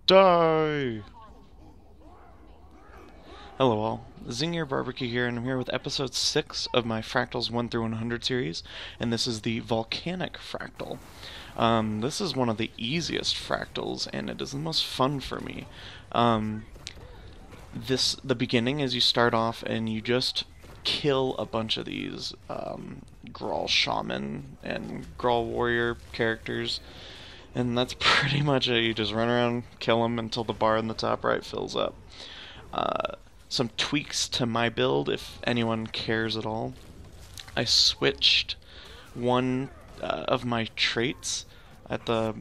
Die! Hello all, Zingier Barbecue here, and I'm here with episode 6 of my Fractals 1 through 100 series, and this is the Volcanic Fractal. This is one of the easiest fractals, and it is the most fun for me. The beginning is you start off and you just kill a bunch of these Grawl Shaman and Grawl Warrior characters, and that's pretty much it. You just run around, kill them until the bar in the top right fills up. Some tweaks to my build, if anyone cares at all. I switched one of my traits at the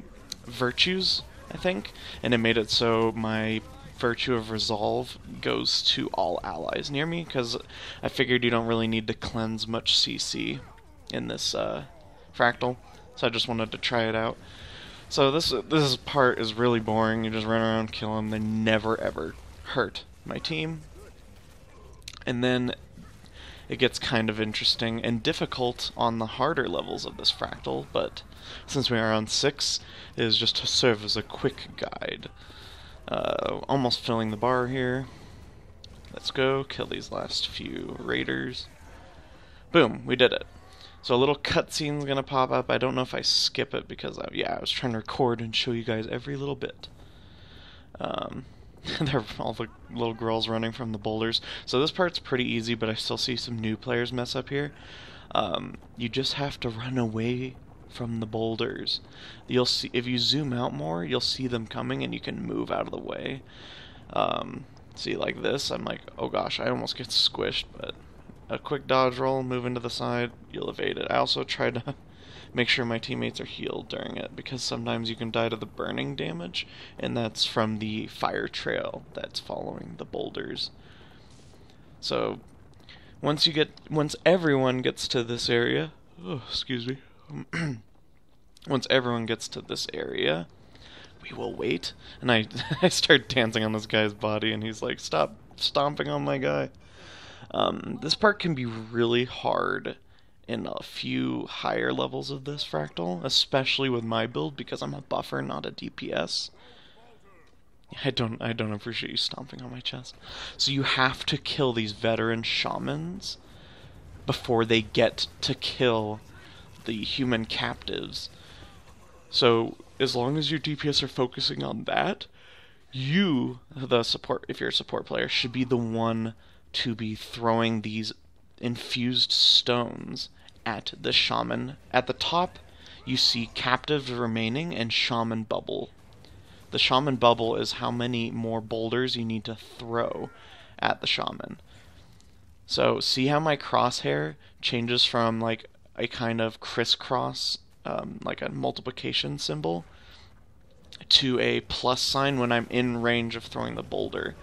virtues, I think, and it made it so my virtue of resolve goes to all allies near me, because I figured you don't really need to cleanse much CC in this fractal, so I just wanted to try it out. So this part is really boring. You just run around, kill them. They never ever hurt my team. And then it gets kind of interesting and difficult on the harder levels of this fractal, but since we are on 6, it is just to serve as a quick guide. Almost filling the bar here. Let's go kill these last few raiders. Boom, we did it. So a little cutscene's gonna pop up. I don't know if I skip it because I was trying to record and show you guys every little bit. There are all the little girls running from the boulders. So this part's pretty easy, but I still see some new players mess up here. You just have to run away from the boulders. You'll see, if you zoom out more, you'll see them coming and you can move out of the way. See, like this, I'm like, oh gosh, I almost get squished, but a quick dodge roll, move into the side, you'll evade it. I also try to make sure my teammates are healed during it, because sometimes you can die to the burning damage, and that's from the fire trail that's following the boulders. So once everyone gets to this area, excuse me, once everyone gets to this area, we will wait. And I start dancing on this guy's body, and he's like, stop stomping on my guy. This part can be really hard in a few higher levels of this fractal, especially with my build, because I'm a buffer, not a DPS. I don't appreciate you stomping on my chest. So you have to kill these veteran shamans before they get to kill the human captives. So as long as your DPS are focusing on that, you, the support, if you're a support player, should be the one to be throwing these infused stones at the shaman. At the top, you see captives remaining and shaman bubble. The shaman bubble is how many more boulders you need to throw at the shaman. So see how my crosshair changes from like a kind of crisscross, like a multiplication symbol, to a plus sign when I'm in range of throwing the boulder.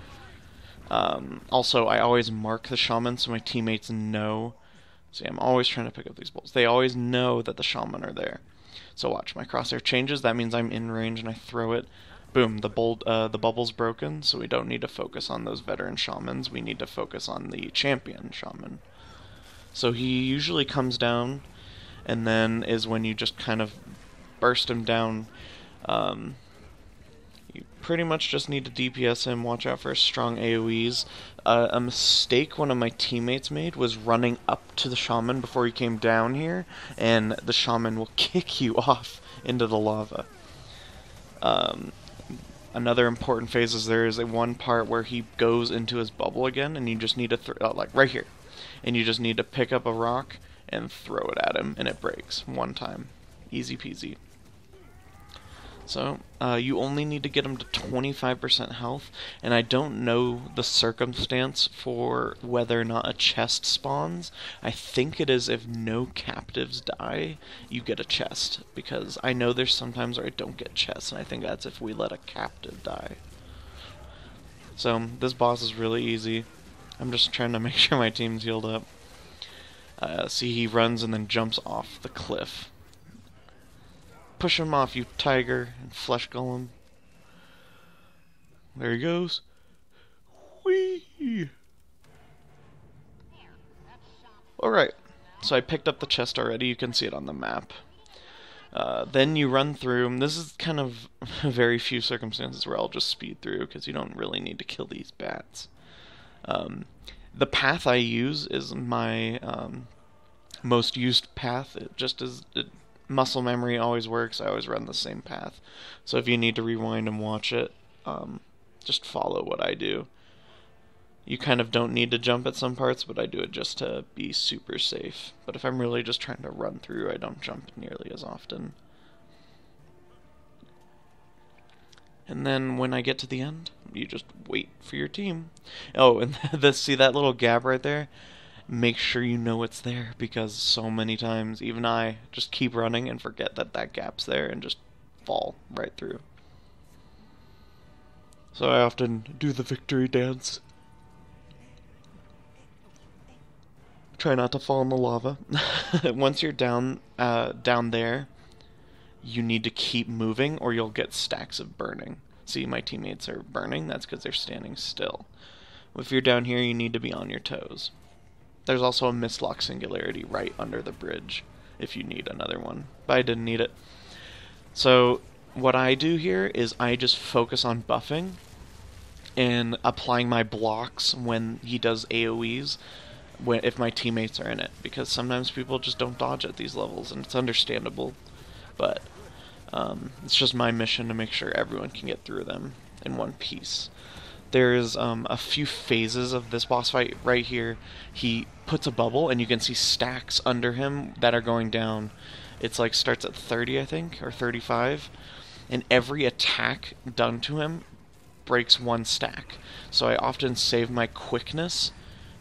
Also, I always mark the shaman so my teammates know. See, I'm always trying to pick up these boulders. They always know that the shaman are there. So watch, my crosshair changes. That means I'm in range and I throw it. Boom, the bubble's broken, so we don't need to focus on those veteran shamans. We need to focus on the champion shaman. So he usually comes down, and then is when you just kind of burst him down. You pretty much just need to DPS him, watch out for strong AoEs. A mistake one of my teammates made was running up to the shaman before he came down here, and the shaman will kick you off into the lava. Another important phase is there is one part where he goes into his bubble again, and you just need to, like right here, and you just need to pick up a rock and throw it at him, and it breaks one time. Easy peasy. So, you only need to get him to 25% health, and I don't know the circumstance for whether or not a chest spawns. I think it is if no captives die, you get a chest, because I know there's sometimes where I don't get chests, and I think that's if we let a captive die. So, this boss is really easy. I'm just trying to make sure my team's healed up. See, he runs and then jumps off the cliff. Push him off, you tiger and flesh golem. There he goes. Whee! Alright, so I picked up the chest already. You can see it on the map. Then you run through. This is kind of very few circumstances where I'll just speed through because you don't really need to kill these bats. Um, the path I use is my most used path. It just is. Muscle memory always works. I always run the same path. So if you need to rewind and watch it, just follow what I do. You kind of don't need to jump at some parts, but I do it just to be super safe. But if I'm really just trying to run through, I don't jump nearly as often. And then when I get to the end, you just wait for your team. Oh, and see that little gap right there? Make sure you know it's there, because so many times, even I just keep running and forget that that gap's there and just fall right through. So I often do the victory dance. Try not to fall in the lava. Once you're down there, you need to keep moving or you'll get stacks of burning. See, my teammates are burning. That's because they're standing still. If you're down here, you need to be on your toes. There's also a Mistlock Singularity right under the bridge if you need another one, but I didn't need it. So what I do here is I just focus on buffing and applying my blocks when he does AoEs if my teammates are in it, because sometimes people just don't dodge at these levels, and it's understandable, but it's just my mission to make sure everyone can get through them in one piece. There's a few phases of this boss fight right here. He puts a bubble, and you can see stacks under him that are going down. It's like starts at 30, I think, or 35, and every attack done to him breaks one stack. So I often save my quickness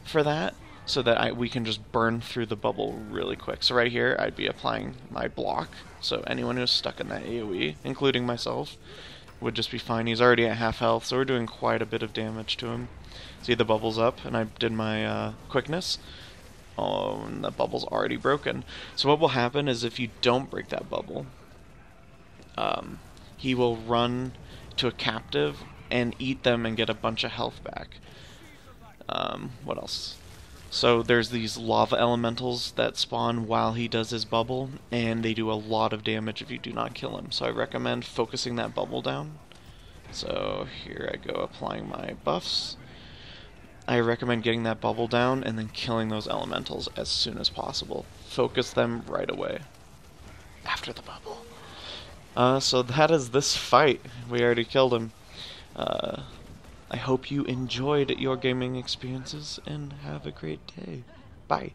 for that, so that we can just burn through the bubble really quick. So right here, I'd be applying my block, so anyone who's stuck in that AoE, including myself, would just be fine. He's already at half health, so we're doing quite a bit of damage to him. See, the bubble's up, and I did my quickness. Oh, and the bubble's already broken. So what will happen is if you don't break that bubble, he will run to a captive and eat them and get a bunch of health back. What else? So there's these lava elementals that spawn while he does his bubble, and they do a lot of damage if you do not kill him. So I recommend focusing that bubble down. So here I go applying my buffs. I recommend getting that bubble down and then killing those elementals as soon as possible. Focus them right away after the bubble. So that is this fight. We already killed him. I hope you enjoyed your gaming experiences, and have a great day. Bye.